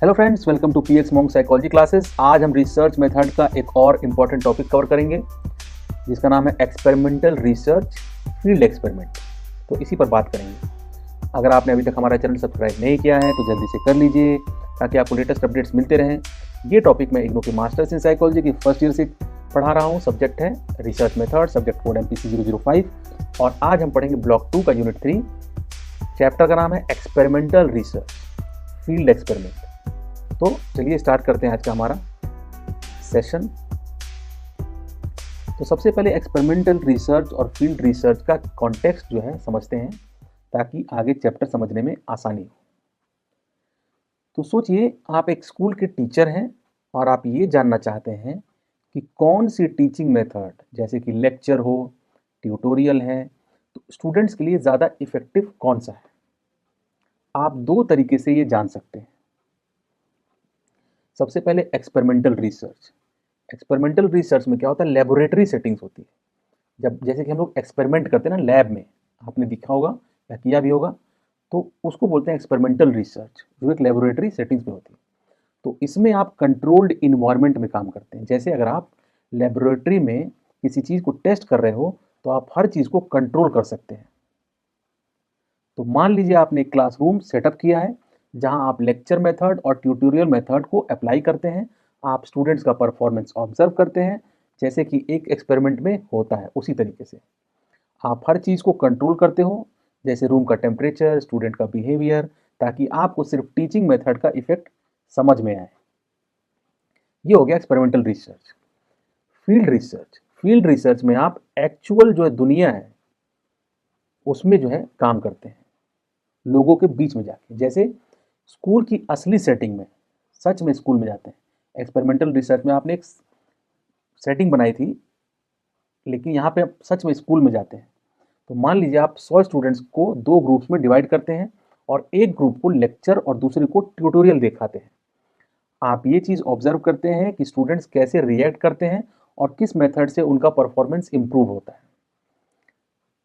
Hello friends, welcome to PX monk psychology classes. आज हम research method का एक और इम्पॉर्टेंट टॉपिक कवर करेंगे जिसका नाम है एक्सपेरिमेंटल रिसर्च फील्ड एक्सपेरिमेंट। तो इसी पर बात करेंगे। अगर आपने अभी तक हमारा चैनल सब्सक्राइब नहीं किया है तो जल्दी से कर लीजिए ताकि आपको लेटेस्ट अपडेट्स मिलते रहें। ये टॉपिक मैं इग्नू के मास्टर्स इन साइकोलॉजी की फर्स्ट ईयर से पढ़ा रहा हूँ। सब्जेक्ट है research method, subject code MPC 005 और आज हम पढ़ेंगे ब्लॉक 2 का यूनिट 3। चैप्टर का नाम है एक्सपेरिमेंटल रिसर्च फील्ड एक्सपेरिमेंट। तो चलिए स्टार्ट करते हैं आज का हमारा सेशन। तो सबसे पहले एक्सपेरिमेंटल रिसर्च और फील्ड रिसर्च का कॉन्टेक्स्ट जो है समझते हैं ताकि आगे चैप्टर समझने में आसानी हो। तो सोचिए, आप एक स्कूल के टीचर हैं और आप ये जानना चाहते हैं कि कौन सी टीचिंग मेथड, जैसे कि लेक्चर हो, ट्यूटोरियल है, तो स्टूडेंट्स के लिए ज़्यादा इफेक्टिव कौन सा है। आप दो तरीके से ये जान सकते हैं। सबसे पहले एक्सपेरिमेंटल रिसर्च। एक्सपेरिमेंटल रिसर्च में क्या होता है, लेबोरेटरी सेटिंग्स होती है। जब जैसे कि हम लोग एक्सपेरिमेंट करते हैं ना लैब में, आपने देखा होगा या किया भी होगा, तो उसको बोलते हैं एक्सपेरिमेंटल रिसर्च, जो एक लेबोरेटरी सेटिंग्स में होती है। तो इसमें आप कंट्रोल्ड इन्वायरमेंट में काम करते हैं। जैसे अगर आप लेबोरेटरी में किसी चीज़ को टेस्ट कर रहे हो तो आप हर चीज़ को कंट्रोल कर सकते हैं। तो मान लीजिए आपने एक क्लासरूम सेटअप किया है जहां आप लेक्चर मेथड और ट्यूटोरियल मेथड को अप्लाई करते हैं। आप स्टूडेंट्स का परफॉर्मेंस ऑब्जर्व करते हैं जैसे कि एक एक्सपेरिमेंट में होता है। उसी तरीके से आप हर चीज़ को कंट्रोल करते हो, जैसे रूम का टेम्परेचर, स्टूडेंट का बिहेवियर, ताकि आपको सिर्फ टीचिंग मेथड का इफेक्ट समझ में आए। ये हो गया experimental research. Field research, field research में आप एक्चुअल जो है दुनिया है उसमें जो है काम करते हैं, लोगों के बीच में जाके। जैसे स्कूल की असली सेटिंग में, सच में स्कूल में जाते हैं। एक्सपेरिमेंटल रिसर्च में आपने एक सेटिंग बनाई थी, लेकिन यहाँ पे आप सच में स्कूल में जाते हैं। तो मान लीजिए आप 100 स्टूडेंट्स को दो ग्रुप्स में डिवाइड करते हैं और एक ग्रुप को लेक्चर और दूसरे को ट्यूटोरियल दिखाते हैं। आप ये चीज़ ऑब्जर्व करते हैं कि स्टूडेंट्स कैसे रिएक्ट करते हैं और किस मेथड से उनका परफॉर्मेंस इंप्रूव होता है।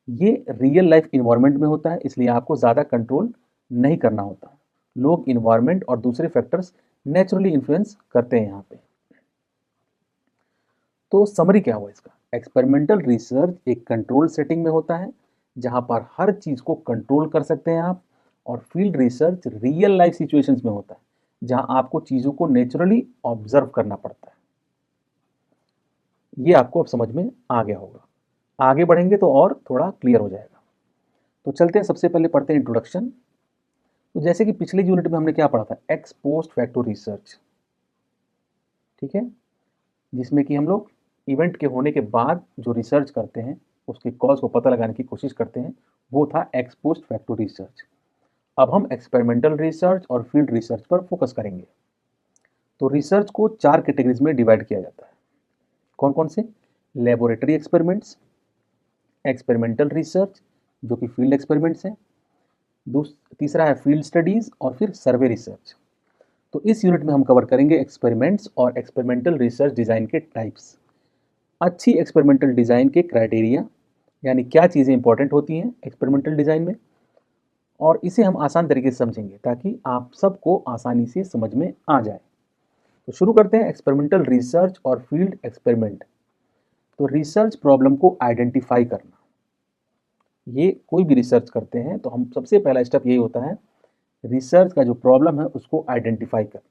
ये रियल लाइफ इन्वायरमेंट में होता है, इसलिए आपको ज़्यादा कंट्रोल नहीं करना होता। लोग इन्वायरमेंट और दूसरे फैक्टर्स नेचुरली इन्फ्लुएंस करते हैं यहाँ पे। तो समरी क्या हुआ इसका, एक्सपेरिमेंटल रिसर्च एक कंट्रोल सेटिंग में होता है जहाँ पर हर चीज़ को कंट्रोल कर सकते हैं आप, और field research real life situations में होता है जहाँ आपको चीज़ों को नेचुरली ऑब्जर्व करना पड़ता है। ये आपको अब समझ में आ गया होगा। आगे बढ़ेंगे तो और थोड़ा क्लियर हो जाएगा। तो चलते हैं, सबसे पहले पढ़ते हैं इंट्रोडक्शन। तो जैसे कि पिछले यूनिट में हमने क्या पढ़ा था, एक्स पोस्ट फैक्टो रिसर्च, ठीक है, जिसमें कि हम लोग इवेंट के होने के बाद जो रिसर्च करते हैं उसके कॉज को पता लगाने की कोशिश करते हैं, वो था एक्स पोस्ट फैक्टो रिसर्च। अब हम एक्सपेरिमेंटल रिसर्च और फील्ड रिसर्च पर फोकस करेंगे। तो रिसर्च को 4 कैटेगरीज में डिवाइड किया जाता है। कौन कौन से, लेबोरेटरी एक्सपेरिमेंट्स, एक्सपेरिमेंटल रिसर्च जो कि फील्ड एक्सपेरिमेंट्स हैं, तीसरा है फील्ड स्टडीज और फिर सर्वे रिसर्च। तो इस यूनिट में हम कवर करेंगे एक्सपेरिमेंट्स और एक्सपेरिमेंटल रिसर्च डिज़ाइन के टाइप्स, अच्छी एक्सपेरिमेंटल डिज़ाइन के क्राइटेरिया, यानी क्या चीज़ें इंपॉर्टेंट होती हैं एक्सपेरिमेंटल डिज़ाइन में, और इसे हम आसान तरीके से समझेंगे ताकि आप सबको आसानी से समझ में आ जाए। तो शुरू करते हैं एक्सपेरिमेंटल रिसर्च और फील्ड एक्सपेरिमेंट। तो रिसर्च प्रॉब्लम को आइडेंटिफाई करना, ये कोई भी रिसर्च करते हैं तो हम सबसे पहला स्टेप यही होता है, रिसर्च का जो प्रॉब्लम है उसको आइडेंटिफाई करना।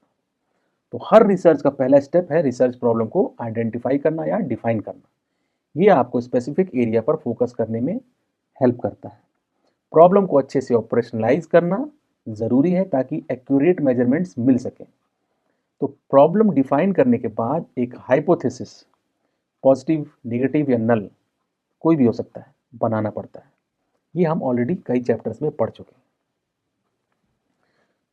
तो हर रिसर्च का पहला स्टेप है रिसर्च प्रॉब्लम को आइडेंटिफाई करना या डिफाइन करना। ये आपको स्पेसिफिक एरिया पर फोकस करने में हेल्प करता है। प्रॉब्लम को अच्छे से ऑपरेशनलाइज करना ज़रूरी है ताकि एक्यूरेट मेजरमेंट्स मिल सकें। तो प्रॉब्लम डिफाइन करने के बाद एक हाइपोथेसिस, पॉजिटिव, नेगेटिव या नल, कोई भी हो सकता है, बनाना पड़ता है। ये हम ऑलरेडी कई चैप्टर्स में पढ़ चुके हैं।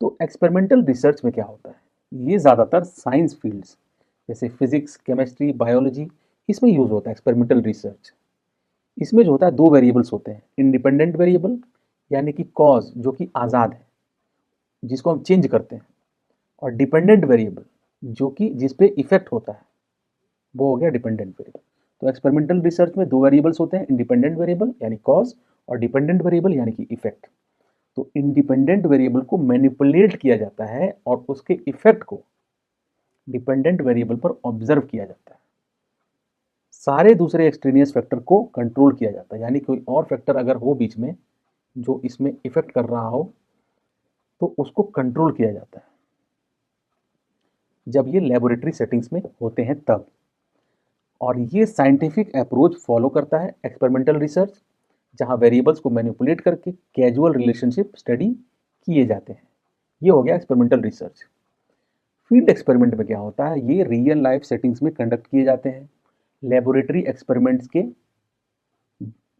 तो एक्सपेरिमेंटल रिसर्च में क्या होता है, ये ज़्यादातर साइंस फील्ड्स जैसे फिजिक्स, केमिस्ट्री, बायोलॉजी, इसमें यूज़ होता है एक्सपेरिमेंटल रिसर्च। इसमें जो होता है दो वेरिएबल्स होते हैं, इंडिपेंडेंट वेरिएबल यानी कि कॉज जो कि आज़ाद है, जिसको हम चेंज करते हैं, और डिपेंडेंट वेरिएबल जो कि जिस पे इफेक्ट होता है, वो हो गया डिपेंडेंट वेरिएबल। तो एक्सपेरिमेंटल रिसर्च में दो वेरिएबल्स होते हैं, इंडिपेंडेंट वेरिएबल यानी कॉज और डिपेंडेंट वेरिएबल यानी कि इफेक्ट। तो इंडिपेंडेंट वेरिएबल को मैनिपुलेट किया जाता है और उसके इफेक्ट को डिपेंडेंट वेरिएबल पर ऑब्जर्व किया जाता है। सारे दूसरे एक्सट्रेनियस फैक्टर को कंट्रोल किया जाता है, यानी कोई और फैक्टर अगर हो बीच में जो इसमें इफेक्ट कर रहा हो तो उसको कंट्रोल किया जाता है, जब ये लेबोरेटरी सेटिंग्स में होते हैं तब। और ये साइंटिफिक अप्रोच फॉलो करता है एक्सपेरिमेंटल रिसर्च, जहां वेरिएबल्स को मैनिपुलेट करके कैजुअल रिलेशनशिप स्टडी किए जाते हैं। ये हो गया एक्सपेरिमेंटल रिसर्च। फील्ड एक्सपेरिमेंट में क्या होता है, ये रियल लाइफ सेटिंग्स में कंडक्ट किए जाते हैं, लेबोरेटरी एक्सपेरिमेंट्स के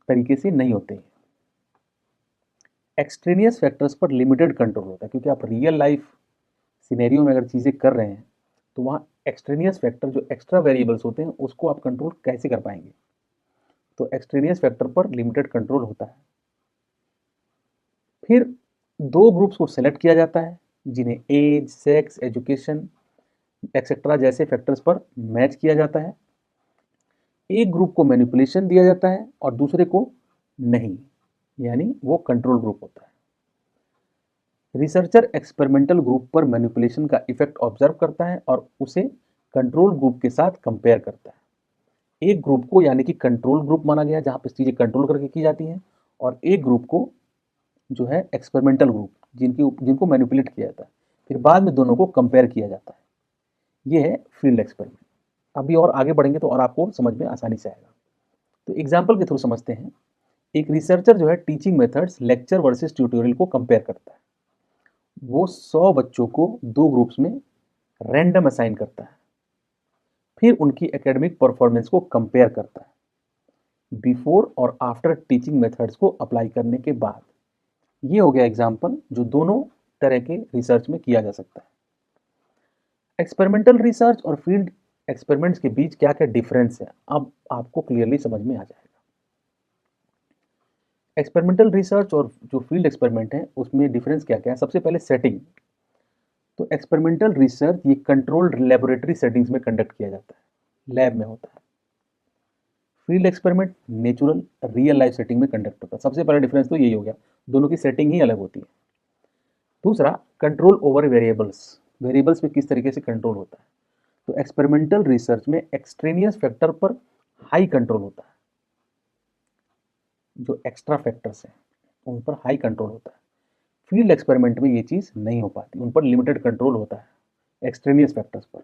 तरीके से नहीं होते हैं। एक्सट्रेनियस फैक्टर्स पर लिमिटेड कंट्रोल होता है, क्योंकि आप रियल लाइफ सिनेरियो में अगर चीज़ें कर रहे हैं तो वहाँ एक्सट्रेनियस फैक्टर जो एक्स्ट्रा वेरिएबल्स होते हैं उसको आप कंट्रोल कैसे कर पाएंगे। तो एक्सट्रेनियस फैक्टर पर लिमिटेड कंट्रोल होता है। फिर दो ग्रुप्स को सेलेक्ट किया जाता है जिन्हें एज, सेक्स, एजुकेशन एक्सेट्रा जैसे फैक्टर्स पर मैच किया जाता है। एक ग्रुप को मैनिपुलेशन दिया जाता है और दूसरे को नहीं, यानी वो कंट्रोल ग्रुप होता है। रिसर्चर एक्सपेरिमेंटल ग्रुप पर मैनिपुलेशन का इफेक्ट ऑब्जर्व करता है और उसे कंट्रोल ग्रुप के साथ कंपेयर करता है। एक ग्रुप को यानी कि कंट्रोल ग्रुप माना गया जहां पर चीजें कंट्रोल करके की जाती हैं, और एक ग्रुप को जो है एक्सपेरिमेंटल ग्रुप जिनको मैनिपुलेट किया जाता है। फिर बाद में दोनों को कंपेयर किया जाता है। ये है फील्ड एक्सपेरिमेंट। अभी और आगे बढ़ेंगे तो और आपको समझ में आसानी से आएगा। तो एग्जाम्पल के थ्रू समझते हैं। एक रिसर्चर जो है teaching methods lecture versus tutorial को कंपेयर करता है। वो 100 बच्चों को दो ग्रुप्स में रैंडम असाइन करता है, फिर उनकी एकेडमिक परफॉर्मेंस को कंपेयर करता है बिफोर और आफ्टर टीचिंग मेथड्स को अप्लाई करने के बाद। ये हो गया एग्जाम्पल जो दोनों तरह के रिसर्च में किया जा सकता है। एक्सपेरिमेंटल रिसर्च और फील्ड एक्सपेरिमेंट्स के बीच क्या क्या डिफरेंस है, अब आपको क्लियरली समझ में आ जाएगा। एक्सपेरिमेंटल रिसर्च और जो फील्ड एक्सपेरिमेंट है उसमें डिफरेंस क्या क्या है। सबसे पहले सेटिंग। तो एक्सपेरिमेंटल रिसर्च ये कंट्रोल्ड लेबोरेटरी सेटिंग्स में कंडक्ट किया जाता है, लैब में होता है। Field experiment natural real life setting में कंडक्ट होता है। सबसे पहला डिफरेंस तो यही हो गया, दोनों की सेटिंग ही अलग होती है। दूसरा, कंट्रोल ओवर वेरिएबल्स। वेरिएबल्स में किस तरीके से कंट्रोल होता है। तो एक्सपेरिमेंटल रिसर्च में एक्सट्रेनियस फैक्टर पर हाई कंट्रोल होता है, जो एक्स्ट्रा फैक्टर्स हैं उन पर हाई कंट्रोल होता है। फील्ड एक्सपेरिमेंट में ये चीज़ नहीं हो पाती, उन पर लिमिटेड कंट्रोल होता है एक्सट्रेनियस फैक्टर्स पर।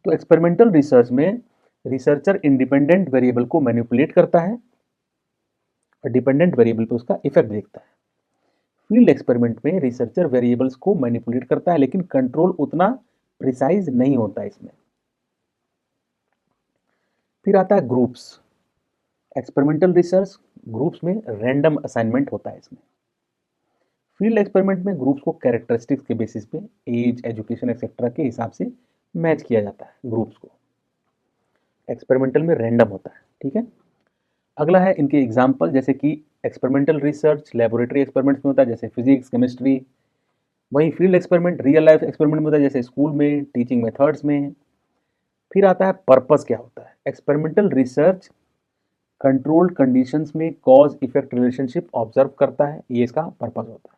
तो एक्सपेरिमेंटल रिसर्च में रिसर्चर इंडिपेंडेंट वेरिएबल को मैनिपुलेट करता है और डिपेंडेंट वेरिएबल पर उसका इफेक्ट देखता है। फील्ड एक्सपेरिमेंट में रिसर्चर वेरिएबल्स को मैनिपुलेट करता है, लेकिन कंट्रोल उतना प्रिसाइज नहीं होता इसमें। फिर आता है ग्रुप्स। एक्सपेरिमेंटल रिसर्च ग्रुप्स में रैंडम असाइनमेंट होता है इसमें। फील्ड एक्सपेरिमेंट में ग्रुप्स को कैरेक्टरिस्टिक्स के बेसिस पे एज, एजुकेशन एक्सेट्रा के हिसाब से मैच किया जाता है ग्रुप्स को। एक्सपेरिमेंटल में रैंडम होता है, ठीक है। अगला है इनके एग्जाम्पल, जैसे कि एक्सपेरिमेंटल रिसर्च लेबोरेटरी एक्सपेरिमेंट्स में होता है, जैसे फिजिक्स, केमिस्ट्री। वहीं field experiment real life experiment में होता है, जैसे स्कूल में, टीचिंग मेथड्स में। फिर आता है पर्पस क्या होता है। एक्सपेरिमेंटल रिसर्च कंट्रोल्ड कंडीशंस में कॉज इफेक्ट रिलेशनशिप ऑब्जर्व करता है, ये इसका पर्पस होता है।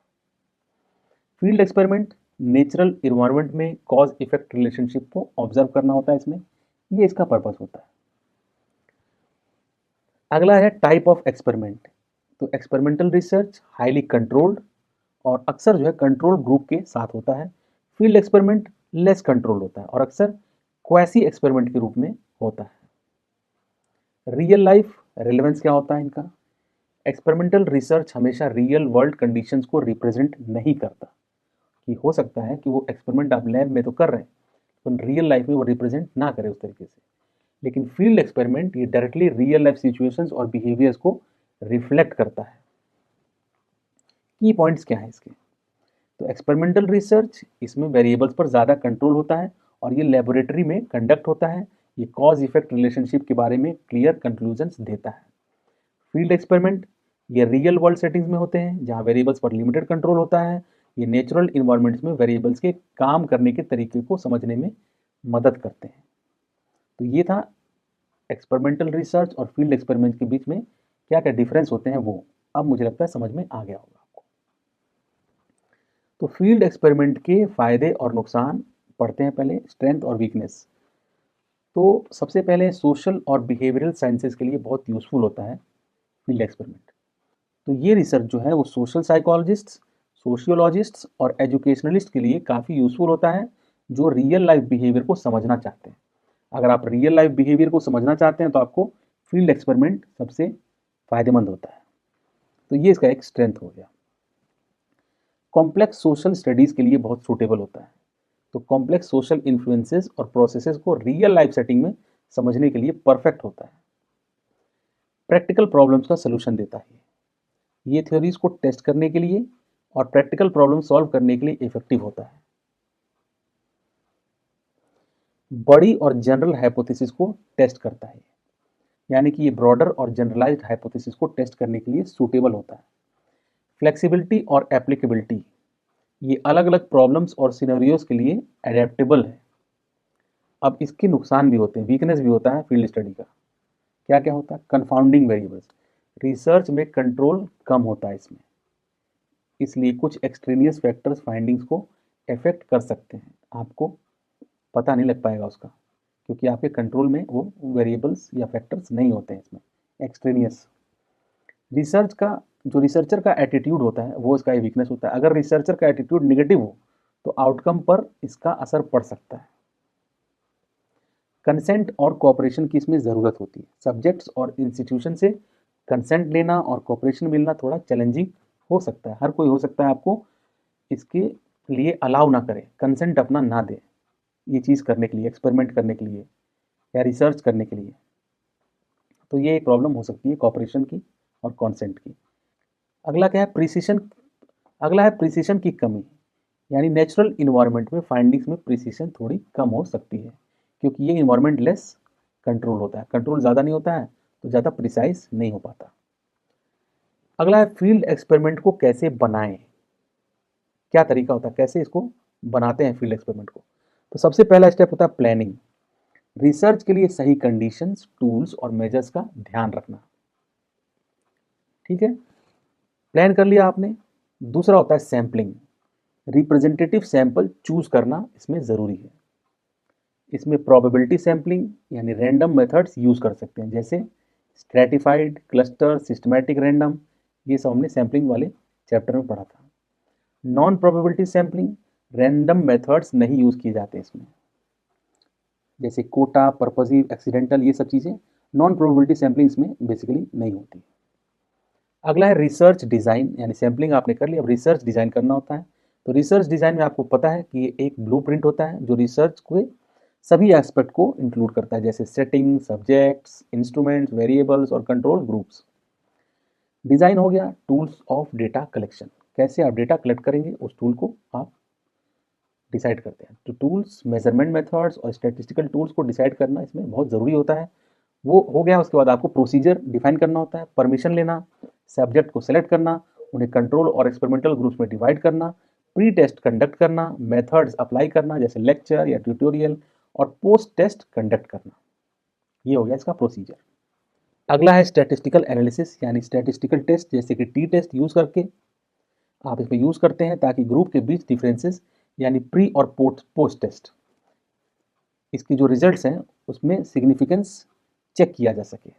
फील्ड एक्सपेरिमेंट नेचुरल इन्वायरमेंट में कॉज इफेक्ट रिलेशनशिप को ऑब्जर्व करना होता है इसमें, ये इसका पर्पस होता है। अगला है टाइप ऑफ एक्सपेरिमेंट। तो एक्सपेरिमेंटल रिसर्च हाईली कंट्रोल्ड और अक्सर जो है कंट्रोल ग्रुप के साथ होता है। फील्ड एक्सपेरिमेंट लेस कंट्रोल होता है और अक्सर क्वासी एक्सपेरिमेंट के रूप में होता है। रियल लाइफ रेलेवेंस क्या होता है इनका। एक्सपेरिमेंटल रिसर्च हमेशा रियल वर्ल्ड कंडीशंस को रिप्रेजेंट नहीं करता, कि हो सकता है कि वो एक्सपेरिमेंट आप लैब में तो कर रहे हैं तो रियल लाइफ में वो रिप्रेजेंट ना करे उस तरीके से। लेकिन फील्ड एक्सपेरिमेंट ये डायरेक्टली रियल लाइफ सिचुएशंस और बिहेवियर्स को रिफ्लेक्ट करता है। की पॉइंट्स क्या है इसके। तो एक्सपेरिमेंटल रिसर्च इसमें वेरिएबल्स पर ज़्यादा कंट्रोल होता है और ये लेबोरेटरी में कंडक्ट होता है। ये कॉज इफेक्ट रिलेशनशिप के बारे में क्लियर कंक्लूजन्स देता है। फील्ड एक्सपेरिमेंट ये रियल वर्ल्ड सेटिंग्स में होते हैं जहाँ वेरिएबल्स पर लिमिटेड कंट्रोल होता है। ये नेचुरल इन्वायरमेंट्स में वेरिएबल्स के काम करने के तरीके को समझने में मदद करते हैं। तो ये था एक्सपेरिमेंटल रिसर्च और फील्ड एक्सपेरिमेंट के बीच में क्या क्या डिफरेंस होते हैं वो। अब मुझे लगता है समझ में आ गया होगा आपको। तो फील्ड एक्सपेरिमेंट के फायदे और नुकसान पढ़ते हैं पहले, स्ट्रेंथ और वीकनेस। तो सबसे पहले सोशल और बिहेवियरल साइंसेज के लिए बहुत यूजफुल होता है फील्ड एक्सपेरिमेंट। तो ये रिसर्च जो है वो सोशल साइकोलॉजिस्ट्स, सोशियोलॉजिस्ट्स और एजुकेशनलिस्ट के लिए काफ़ी यूजफुल होता है, जो रियल लाइफ बिहेवियर को समझना चाहते हैं। अगर आप रियल लाइफ बिहेवियर को समझना चाहते हैं तो आपको फील्ड एक्सपेरिमेंट सबसे फायदेमंद होता है। तो ये इसका एक स्ट्रेंथ हो गया। कॉम्प्लेक्स सोशल स्टडीज़ के लिए बहुत सूटेबल होता है। तो कॉम्प्लेक्स सोशल इन्फ्लुएंसेस और प्रोसेसेस को रियल लाइफ सेटिंग में समझने के लिए परफेक्ट होता है। प्रैक्टिकल प्रॉब्लम्स का सलूशन देता है। ये थ्योरीज को टेस्ट करने के लिए और प्रैक्टिकल प्रॉब्लम सॉल्व करने के लिए इफेक्टिव होता है। बड़ी और जनरल हाइपोथेसिस को टेस्ट करता है, यानी कि ये ब्रॉडर और जनरलाइज्ड हाइपोथेसिस को टेस्ट करने के लिए सूटेबल होता है। फ्लेक्सिबिलिटी और एप्लीकेबिलिटी, ये अलग अलग प्रॉब्लम्स और सिनेरियोज के लिए एडेप्टेबल है। अब इसके नुकसान भी होते हैं, वीकनेस भी होता है फील्ड स्टडी का। क्या क्या होता है? कंफाउंडिंग वेरिएबल्स, रिसर्च में कंट्रोल कम होता है इसमें, इसलिए कुछ एक्सट्रेनियस फैक्टर्स फाइंडिंग्स को अफेक्ट कर सकते हैं। आपको पता नहीं लग पाएगा उसका, क्योंकि आपके कंट्रोल में वो वेरिएबल्स या फैक्टर्स नहीं होते हैं इसमें, एक्सट्रेनियस। रिसर्च का जो रिसर्चर का एटीट्यूड होता है वो इसका वीकनेस होता है। अगर रिसर्चर का एटीट्यूड नेगेटिव हो तो आउटकम पर इसका असर पड़ सकता है। कंसेंट और कोऑपरेशन की इसमें ज़रूरत होती है। सब्जेक्ट्स और इंस्टीट्यूशन से कंसेंट लेना और कोऑपरेशन मिलना थोड़ा चैलेंजिंग हो सकता है। हर कोई हो सकता है आपको इसके लिए अलाउ ना करे, कंसेंट अपना ना दे ये चीज़ करने के लिए, एक्सपेरिमेंट करने के लिए या रिसर्च करने के लिए। तो ये एक प्रॉब्लम हो सकती है कोऑपरेशन की और कंसेंट की। अगला क्या है? प्रिसीशन। अगला है प्रिसीशन की कमी, यानी नेचुरल इन्वायरमेंट में फाइंडिंग्स में प्रिसीशन थोड़ी कम हो सकती है, क्योंकि ये इन्वायरमेंट लेस कंट्रोल होता है, कंट्रोल ज़्यादा नहीं होता है तो ज़्यादा प्रिसाइज नहीं हो पाता। अगला है फील्ड एक्सपेरिमेंट को कैसे बनाएं, क्या तरीका होता है, कैसे इसको बनाते हैं फील्ड एक्सपेरिमेंट को। तो सबसे पहला स्टेप होता है प्लानिंग। रिसर्च के लिए सही कंडीशंस, टूल्स और मेजर्स का ध्यान रखना। ठीक है, प्लान कर लिया आपने। दूसरा होता है सैम्पलिंग। रिप्रेजेंटेटिव सैंपल चूज करना इसमें ज़रूरी है। इसमें प्रोबेबिलिटी सैम्पलिंग यानी रैंडम मेथड्स यूज़ कर सकते हैं, जैसे स्ट्रैटिफाइड, क्लस्टर, सिस्टमैटिक रैंडम, ये सब हमने सैम्पलिंग वाले चैप्टर में पढ़ा था। Non probability sampling, random methods नहीं यूज़ किए जाते इसमें, जैसे कोटा, पर्पसिव, एक्सीडेंटल, ये सब चीज़ें नॉन प्रोबेबिलिटी सैम्पलिंग इसमें बेसिकली नहीं होती। अगला है रिसर्च डिज़ाइन, यानी सैम्पलिंग आपने कर लिया, अब रिसर्च डिज़ाइन करना होता है। तो रिसर्च डिज़ाइन में आपको पता है कि ये एक ब्लूप्रिंट होता है जो रिसर्च के सभी एस्पेक्ट को इंक्लूड करता है, जैसे सेटिंग, सब्जेक्ट्स, इंस्ट्रूमेंट्स, वेरिएबल्स और कंट्रोल ग्रुप्स। डिज़ाइन हो गया। टूल्स ऑफ डेटा कलेक्शन, कैसे आप डेटा कलेक्ट करेंगे उस टूल को आप डिसाइड करते हैं। तो टूल्स, मेजरमेंट मेथड्स और स्टैटिस्टिकल टूल्स को डिसाइड करना इसमें बहुत ज़रूरी होता है। वो हो गया। उसके बाद आपको प्रोसीजर डिफाइन करना होता है, परमिशन लेना, सब्जेक्ट को सेलेक्ट करना, उन्हें कंट्रोल और एक्सपेरिमेंटल ग्रुप्स में डिवाइड करना, प्री टेस्ट कंडक्ट करना, मेथड्स अप्लाई करना जैसे लेक्चर या ट्यूटोरियल, और पोस्ट टेस्ट कंडक्ट करना। ये हो गया इसका प्रोसीजर। अगला है स्टैटिस्टिकल एनालिसिस, यानी स्टैटिस्टिकल टेस्ट जैसे कि टी टेस्ट यूज़ करके आप इसमें यूज़ करते हैं ताकि ग्रुप के बीच डिफरेंसेस यानी प्री और पोस्ट टेस्ट इसकी जो रिजल्ट्स हैं उसमें सिग्निफिकेंस चेक किया जा सके।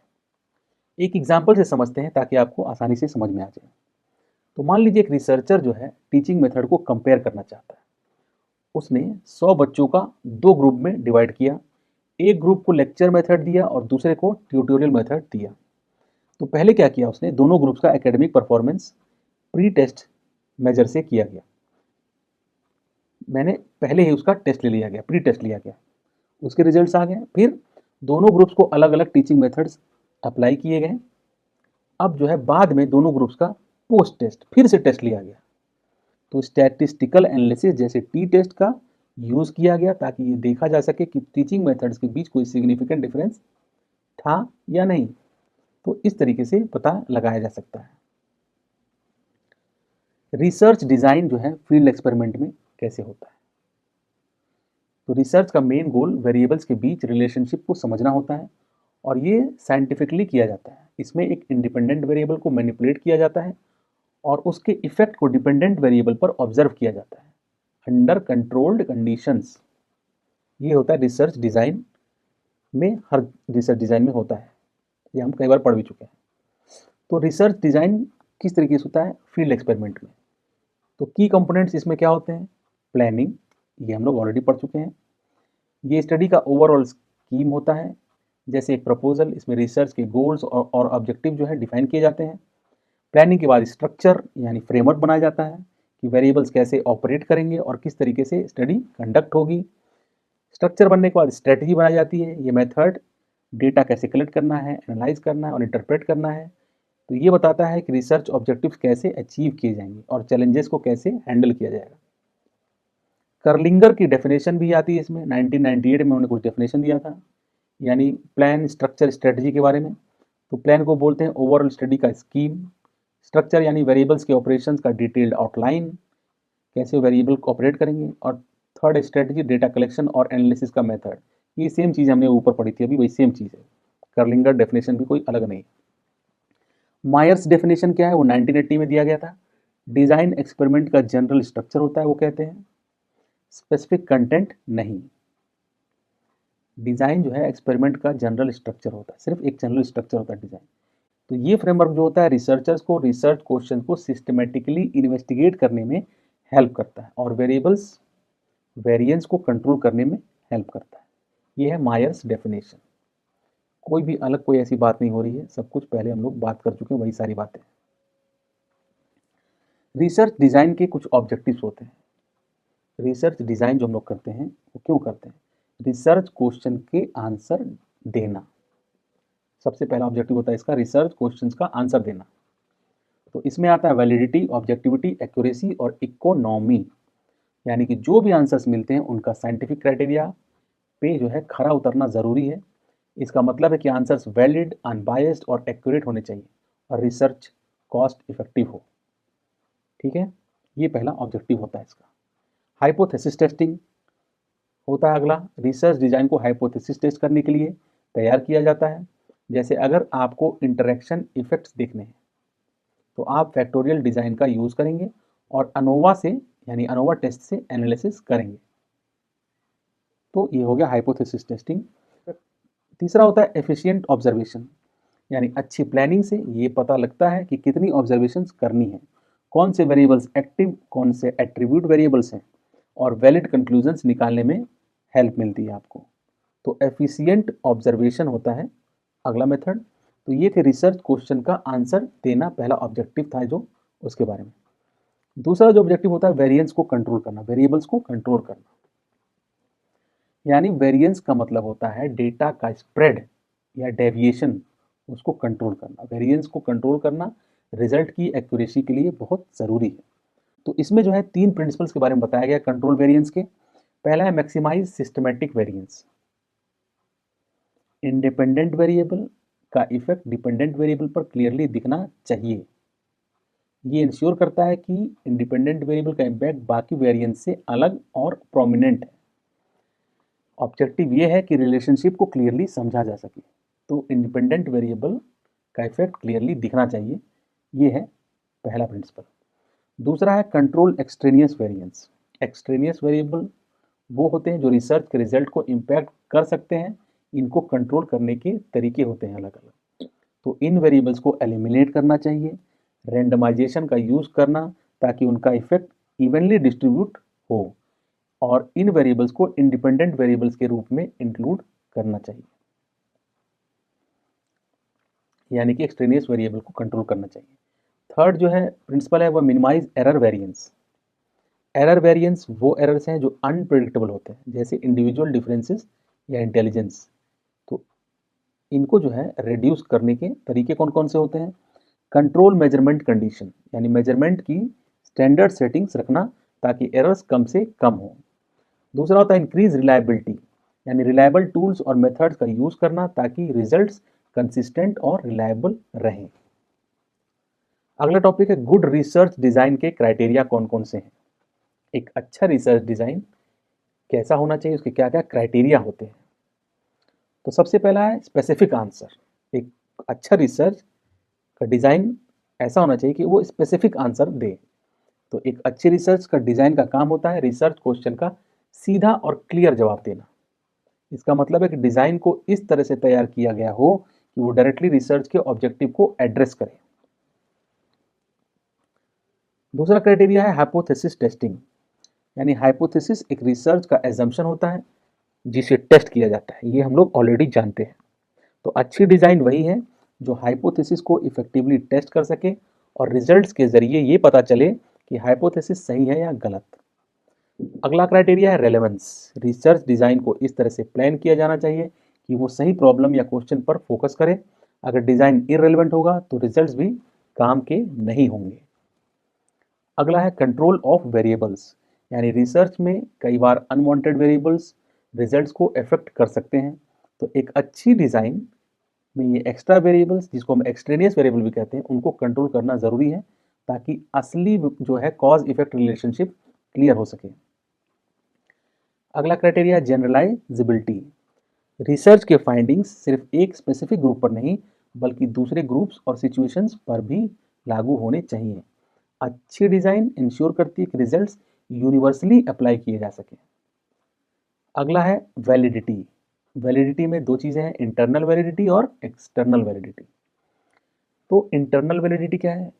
एक एग्जाम्पल से समझते हैं ताकि आपको आसानी से समझ में आ जाए। तो मान लीजिए एक रिसर्चर जो है टीचिंग मेथड को कंपेयर करना चाहता है। उसने 100 बच्चों का 2 ग्रुप में डिवाइड किया। एक ग्रुप को लेक्चर मेथड दिया और दूसरे को ट्यूटोरियल मेथड दिया। तो पहले क्या किया उसने, दोनों ग्रुप्स का academic performance pre test measure से किया गया। मैंने पहले ही उसका टेस्ट ले लिया गया, प्री टेस्ट लिया गया, उसके रिजल्ट्स आ गए। फिर दोनों ग्रुप्स को अलग अलग टीचिंग मेथड्स अप्लाई किए गए। अब जो है बाद में दोनों ग्रुप्स का पोस्ट टेस्ट फिर से टेस्ट लिया गया। तो स्टैटिस्टिकल एनालिसिस जैसे टी टेस्ट का यूज़ किया गया ताकि ये देखा जा सके कि टीचिंग मेथड्स के बीच कोई सिग्निफिकेंट डिफरेंस था या नहीं। तो इस तरीके से पता लगाया जा सकता है। रिसर्च डिज़ाइन जो है फील्ड एक्सपेरिमेंट में कैसे होता है। तो रिसर्च का मेन गोल वेरिएबल्स के बीच रिलेशनशिप को समझना होता है और ये साइंटिफिकली किया जाता है। इसमें एक इंडिपेंडेंट वेरिएबल को मैनिपुलेट किया जाता है और उसके इफेक्ट को डिपेंडेंट वेरिएबल पर ऑब्जर्व किया जाता है अंडर कंट्रोल्ड कंडीशंस। ये होता है रिसर्च डिज़ाइन में, हर रिसर्च डिज़ाइन में होता है, ये हम कई बार पढ़ भी चुके हैं। तो रिसर्च डिज़ाइन किस तरीके से होता है फील्ड एक्सपेरिमेंट में। तो की कंपोनेंट्स इसमें क्या होते हैं, प्लानिंग, ये हम लोग ऑलरेडी पढ़ चुके हैं। ये स्टडी का ओवरऑल स्कीम होता है, जैसे एक प्रपोजल, इसमें रिसर्च के गोल्स और ऑब्जेक्टिव जो है डिफाइन किए जाते हैं। प्लानिंग के बाद स्ट्रक्चर यानी फ्रेमवर्क बनाया जाता है कि वेरिएबल्स कैसे ऑपरेट करेंगे और किस तरीके से स्टडी कंडक्ट होगी। स्ट्रक्चर बनने के बाद स्ट्रेटजी बनाई जाती है, ये मेथड डेटा कैसे कलेक्ट करना है, एनालाइज करना है और इंटरप्रेट करना है। तो ये बताता है कि रिसर्च ऑब्जेक्टिव्स कैसे अचीव किए जाएंगे और चैलेंजेस को कैसे हैंडल किया जाएगा। कर्लिंगर की डेफिनेशन भी आती है इसमें, 1998 में उन्होंने कुछ डेफिनेशन दिया था, यानी प्लान स्ट्रक्चर स्ट्रेटजी के बारे में। तो प्लान को बोलते हैं ओवरऑल स्टडी का स्कीम, स्ट्रक्चर यानी वेरिएबल्स के ऑपरेशंस का डिटेल्ड आउटलाइन, कैसे वेरिएबल को ऑपरेट करेंगे, और थर्ड स्ट्रेटजी डेटा कलेक्शन और एनालिसिस का मेथड। ये सेम चीज़ हमने ऊपर पढ़ी थी अभी, वही सेम चीज़ है, कर्लिंगर डेफिनेशन भी कोई अलग नहीं। मायर्स डेफिनेशन क्या है, वो 1980 में दिया गया था। डिज़ाइन एक्सपेरिमेंट का जनरल स्ट्रक्चर होता है, वो कहते हैं स्पेसिफिक कंटेंट नहीं। डिज़ाइन जो है एक्सपेरिमेंट का जनरल स्ट्रक्चर होता है, सिर्फ एक जनरल स्ट्रक्चर होता है डिज़ाइन। तो ये फ्रेमवर्क जो होता है रिसर्चर्स को रिसर्च क्वेश्चन को सिस्टमेटिकली इन्वेस्टिगेट करने में हेल्प करता है और वेरिएबल्स वेरिएंस को कंट्रोल करने में हेल्प करता है। ये है मायर्स डेफिनेशन। कोई भी अलग कोई ऐसी बात नहीं हो रही है, सब कुछ पहले हम लोग बात कर चुके हैं, वही सारी बातें। रिसर्च डिज़ाइन के कुछ ऑब्जेक्टिव्स होते हैं। रिसर्च डिज़ाइन जो हम लोग करते हैं वो क्यों करते हैं, रिसर्च क्वेश्चन के आंसर देना। सबसे पहला ऑब्जेक्टिव होता है इसका रिसर्च क्वेश्चंस का आंसर देना। तो इसमें आता है वैलिडिटी, ऑब्जेक्टिविटी, एक्यूरेसी और इकोनॉमी, यानी कि जो भी आंसर्स मिलते हैं उनका साइंटिफिक क्राइटेरिया पे जो है खरा उतरना ज़रूरी है। इसका मतलब है कि आंसर्स वैलिड, अनबायस्ड और एक्यूरेट होने चाहिए और रिसर्च कॉस्ट इफेक्टिव हो। ठीक है, ये पहला ऑब्जेक्टिव होता है इसका। हाइपोथेसिस टेस्टिंग होता है अगला। रिसर्च डिज़ाइन को हाइपोथेसिस टेस्ट करने के लिए तैयार किया जाता है। जैसे अगर आपको इंटरेक्शन इफेक्ट्स देखने हैं तो आप फैक्टोरियल डिज़ाइन का यूज़ करेंगे और अनोवा से यानी अनोवा टेस्ट से एनालिसिस करेंगे। तो ये हो गया हाइपोथेसिस टेस्टिंग। तीसरा होता है एफिशिएंट ऑब्जर्वेशन, यानी अच्छी प्लानिंग से ये पता लगता है कि कितनी ऑब्जर्वेशंस करनी है, कौन से वेरिएबल्स एक्टिव, कौन से एट्रीब्यूट वेरिएबल्स हैं, और वैलिड कंक्लूजन्स निकालने में हेल्प मिलती है आपको। तो एफिशिएंट ऑब्जर्वेशन होता है अगला मेथड। तो ये थे रिसर्च क्वेश्चन का आंसर देना, पहला ऑब्जेक्टिव था जो उसके बारे में। दूसरा जो ऑब्जेक्टिव होता है वेरिएंस को कंट्रोल करना, वेरिएबल्स को कंट्रोल करना, यानी वेरिएंस का मतलब होता है डेटा का स्प्रेड या डेविएशन, उसको कंट्रोल करना। वेरिएंस को कंट्रोल करना रिजल्ट की एक्यूरेसी के लिए बहुत ज़रूरी है। तो इसमें जो है 3 प्रिंसिपल्स के बारे में बताया गया कंट्रोल वेरिएंस के। पहला है maximise systematic variance. Independent variable का इफेक्ट डिपेंडेंट वेरिएबल पर क्लियरली दिखना चाहिए। ये इंश्योर करता है कि इंडिपेंडेंट वेरिएबल का इम्पैक्ट बाकी वेरिएंस से अलग और प्रोमिनेंट है। ऑब्जेक्टिव ये है कि रिलेशनशिप को क्लियरली समझा जा सके, तो इंडिपेंडेंट वेरिएबल का इफेक्ट क्लियरली दिखना चाहिए। ये है पहला प्रिंसिपल। दूसरा है control extraneous variance. Extraneous variable वो होते हैं जो रिसर्च के रिजल्ट को इम्पैक्ट कर सकते हैं, इनको कंट्रोल करने के तरीके होते हैं अलग अलग। तो इन वेरिएबल्स को एलिमिनेट करना चाहिए, रैंडमाइजेशन का यूज़ करना ताकि उनका इफेक्ट इवनली डिस्ट्रीब्यूट हो, और इन वेरिएबल्स को इंडिपेंडेंट वेरिएबल्स के रूप में इंक्लूड करना चाहिए, यानी कि एक्सट्रेनियस वेरिएबल को कंट्रोल करना चाहिए। थर्ड जो है प्रिंसिपल है वो minimise error variance. Error variance वो एरर्स हैं जो अनप्रेडिक्टेबल होते हैं, जैसे इंडिविजुअल डिफरेंसेस या इंटेलिजेंस। तो इनको जो है रिड्यूस करने के तरीके कौन कौन से होते हैं, कंट्रोल मेजरमेंट कंडीशन, यानी मेजरमेंट की स्टैंडर्ड सेटिंग्स रखना ताकि एरर्स कम से कम हो। दूसरा होता है इंक्रीज रिलायबिलिटी, यानी रिलायबल टूल्स और मेथड्स का यूज़ करना ताकि रिजल्ट्स कंसिस्टेंट और रिलायबल रहें। अगला टॉपिक है गुड रिसर्च डिज़ाइन के क्राइटेरिया कौन कौन से हैं। एक अच्छा रिसर्च डिज़ाइन कैसा होना चाहिए, उसके क्या क्या क्राइटेरिया होते हैं। तो सबसे पहला है स्पेसिफिक आंसर। एक अच्छा रिसर्च का डिज़ाइन ऐसा होना चाहिए कि वो स्पेसिफिक आंसर दे। तो एक अच्छी रिसर्च का डिज़ाइन का काम होता है रिसर्च क्वेश्चन का सीधा और क्लियर जवाब देना। इसका मतलब है कि डिज़ाइन को इस तरह से तैयार किया गया हो कि वो डायरेक्टली रिसर्च के ऑब्जेक्टिव को एड्रेस करे। दूसरा क्राइटेरिया है हाइपोथेसिस टेस्टिंग, यानी हाइपोथेसिस एक रिसर्च का एजम्पशन होता है जिसे टेस्ट किया जाता है, ये हम लोग ऑलरेडी जानते हैं। तो अच्छी डिज़ाइन वही है जो हाइपोथेसिस को इफेक्टिवली टेस्ट कर सके और रिजल्ट्स के जरिए ये पता चले कि हाइपोथेसिस सही है या गलत। अगला क्राइटेरिया है रेलेवेंस। रिसर्च डिज़ाइन को इस तरह से प्लान किया जाना चाहिए कि वो सही प्रॉब्लम या क्वेश्चन पर फोकस करे। अगर डिज़ाइन इररेलेवेंट होगा तो रिजल्ट्स भी काम के नहीं होंगे। अगला है कंट्रोल ऑफ वेरिएबल्स, यानी रिसर्च में कई बार अनवांटेड वेरिएबल्स रिजल्ट्स को अफेक्ट कर सकते हैं। तो एक अच्छी डिज़ाइन में ये एक्स्ट्रा वेरिएबल्स, जिसको हम एक्सट्रेनियस वेरिएबल भी कहते हैं, उनको कंट्रोल करना ज़रूरी है ताकि असली जो है कॉज इफेक्ट रिलेशनशिप क्लियर हो सके। अगला क्राइटेरिया जनरलाइजेबिलिटी। रिसर्च के फाइंडिंग्स सिर्फ एक स्पेसिफिक ग्रुप पर नहीं बल्कि दूसरे ग्रुप्स और सिचुएशंस पर भी लागू होने चाहिए। अच्छी डिज़ाइन इंश्योर करती है कि रिजल्ट्स यूनिवर्सली अप्लाई किए जा सके। अगला है वैलिडिटी। वैलिडिटी में दो चीज़ें हैं, इंटरनल वैलिडिटी और एक्सटर्नल वैलिडिटी। तो इंटरनल वैलिडिटी क्या है?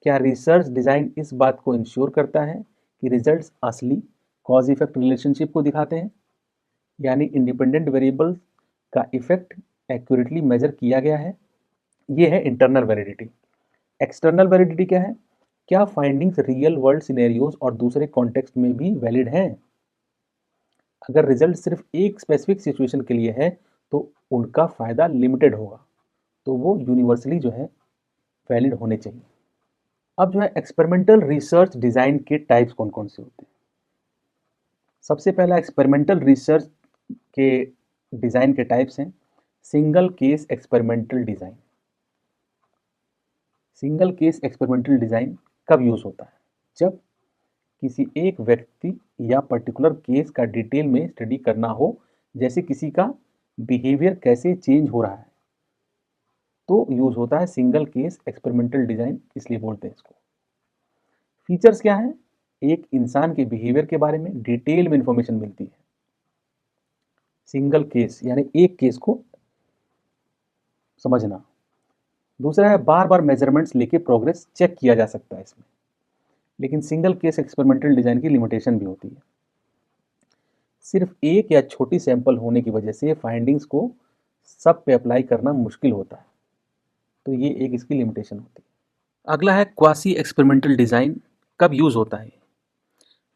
क्या रिसर्च डिज़ाइन इस बात को इंश्योर करता है कि रिजल्ट्स असली कॉज इफेक्ट रिलेशनशिप को दिखाते हैं, यानी इंडिपेंडेंट वेरिएबल का इफेक्ट एक्यूरेटली मेजर किया गया है। ये है इंटरनल वैलिडिटी। एक्सटर्नल वैलिडिटी क्या है? क्या फाइंडिंग्स रियल वर्ल्ड सिनेरियोज और दूसरे कॉन्टेक्स्ट में भी वैलिड हैं? अगर रिजल्ट सिर्फ एक स्पेसिफिक सिचुएशन के लिए है तो उनका फ़ायदा लिमिटेड होगा, तो वो यूनिवर्सली जो है वैलिड होने चाहिए। अब जो है एक्सपेरिमेंटल रिसर्च डिज़ाइन के टाइप्स कौन कौन से होते हैं। सबसे पहला एक्सपेरिमेंटल रिसर्च के डिज़ाइन के टाइप्स हैं single case experimental design. Single case experimental design कब यूज़ होता है? जब किसी एक व्यक्ति या पर्टिकुलर केस का डिटेल में स्टडी करना हो, जैसे किसी का बिहेवियर कैसे चेंज हो रहा है, तो यूज़ होता है सिंगल केस एक्सपेरिमेंटल डिज़ाइन, इसलिए बोलते हैं इसको। फीचर्स क्या है? एक इंसान के बिहेवियर के बारे में डिटेल में इंफॉर्मेशन मिलती है। सिंगल केस यानी एक केस को समझना। दूसरा है बार बार मेजरमेंट्स लेके प्रोग्रेस चेक किया जा सकता है इसमें, लेकिन सिंगल केस एक्सपेरिमेंटल डिज़ाइन की लिमिटेशन भी होती है। सिर्फ एक या छोटी सैंपल होने की वजह से फाइंडिंग्स को सब पे अप्लाई करना मुश्किल होता है, तो ये एक इसकी लिमिटेशन होती है। अगला है क्वासी एक्सपेरिमेंटल डिज़ाइन कब यूज़ होता है?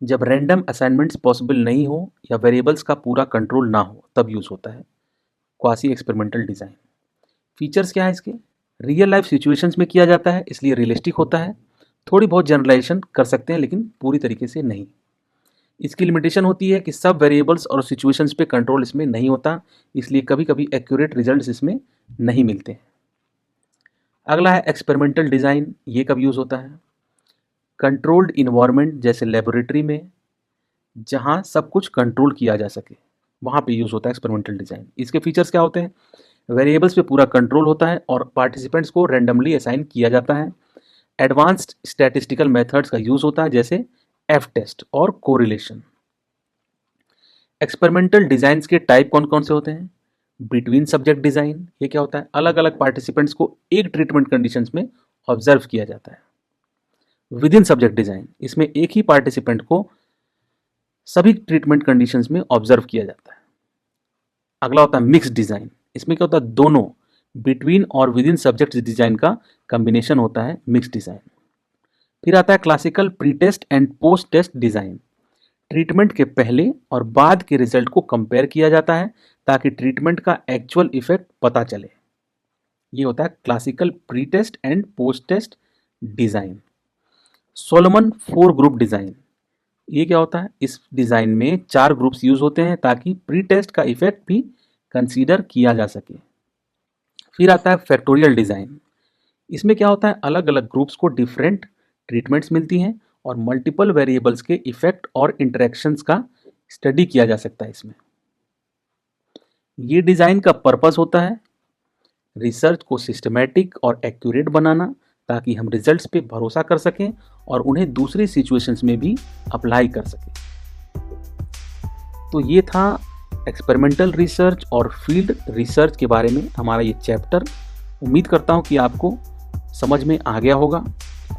जब रैंडम असाइनमेंट्स पॉसिबल नहीं हो या वेरिएबल्स का पूरा कंट्रोल ना हो, तब यूज़ होता है क्वासी एक्सपेरिमेंटल डिज़ाइन। फीचर्स क्या है इसके? रियल लाइफ सिचुएशंस में किया जाता है इसलिए रियलिस्टिक होता है। थोड़ी बहुत जनरलाइजेशन कर सकते हैं लेकिन पूरी तरीके से नहीं। इसकी लिमिटेशन होती है कि सब वेरिएबल्स और सिचुएशंस पे कंट्रोल इसमें नहीं होता, इसलिए कभी कभी एक्यूरेट रिजल्ट्स इसमें नहीं मिलते हैं। अगला है एक्सपेरिमेंटल डिज़ाइन। ये कब यूज़ होता है? कंट्रोल्ड इन्वायरमेंट जैसे लेबोरेटरी में, जहाँ सब कुछ कंट्रोल किया जा सके, वहाँ पे यूज़ होता है एक्सपेरिमेंटल डिज़ाइन। इसके फीचर्स क्या होते हैं? वेरिएबल्स पे पूरा कंट्रोल होता है और पार्टिसिपेंट्स को रैंडमली असाइन किया जाता है। एडवांस्ड स्टैटिस्टिकल मेथड्स का यूज़ होता है जैसे एफ टेस्ट और कोरिलेशन। एक्सपेरिमेंटल डिज़ाइंस के टाइप कौन कौन से होते हैं? बिटवीन सब्जेक्ट डिज़ाइन, ये क्या होता है? अलग अलग पार्टिसिपेंट्स को एक ट्रीटमेंट कंडीशंस में ऑब्जर्व किया जाता है। विद इन सब्जेक्ट डिज़ाइन, इसमें एक ही पार्टिसिपेंट को सभी ट्रीटमेंट कंडीशंस में ऑब्जर्व किया जाता है। अगला होता है मिक्स डिज़ाइन। इसमें क्या होता है? दोनों बिटवीन और विद इन सब्जेक्ट डिज़ाइन का कॉम्बिनेशन होता है मिक्स डिज़ाइन। फिर आता है classical pre test and post test design. Treatment के पहले और बाद के रिजल्ट को कंपेयर किया जाता है ताकि ट्रीटमेंट का एक्चुअल इफेक्ट पता चले। ये होता है classical pre test and post test design. Solomon 4 group design, ये क्या होता है? इस डिज़ाइन में 4 ग्रुप्स यूज होते हैं ताकि प्री टेस्ट का इफेक्ट भी कंसीडर किया जा सके। फिर आता है फैक्टोरियल डिज़ाइन। इसमें क्या होता है? अलग अलग ग्रुप्स को डिफरेंट ट्रीटमेंट्स मिलती हैं और मल्टीपल वेरिएबल्स के इफेक्ट और इंटरेक्शंस का स्टडी किया जा सकता है इसमें। ये डिज़ाइन का पर्पस होता है रिसर्च को सिस्टमैटिक और एक्यूरेट बनाना ताकि हम रिजल्ट्स पे भरोसा कर सकें और उन्हें दूसरी सिचुएशंस में भी अप्लाई कर सकें। तो ये था एक्सपेरिमेंटल रिसर्च और फील्ड रिसर्च के बारे में हमारा ये चैप्टर। उम्मीद करता हूँ कि आपको समझ में आ गया होगा।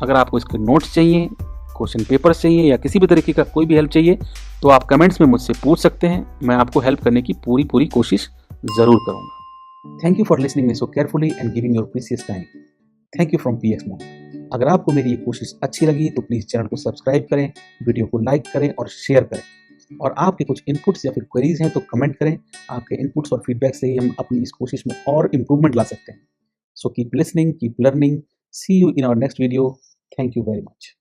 अगर आपको इसके नोट्स चाहिए, क्वेश्चन पेपर्स चाहिए या किसी भी तरीके का कोई भी हेल्प चाहिए तो आप कमेंट्स में मुझसे पूछ सकते हैं। मैं आपको हेल्प करने की पूरी कोशिश ज़रूर करूँगा। Thank you for listening me so carefully and giving your precious time. Thank you from PX Monk। अगर आपको मेरी ये कोशिश अच्छी लगी तो प्लीज़ चैनल को सब्सक्राइब करें, वीडियो को लाइक करें और शेयर करें। और आपके कुछ इनपुट्स या फिर क्वेरीज हैं तो कमेंट करें। आपके इनपुट्स और फीडबैक से ही हम अपनी इस कोशिश में और इम्प्रूवमेंट ला सकते हैं। So keep listening, keep learning. See you in our next video. Thank you very much.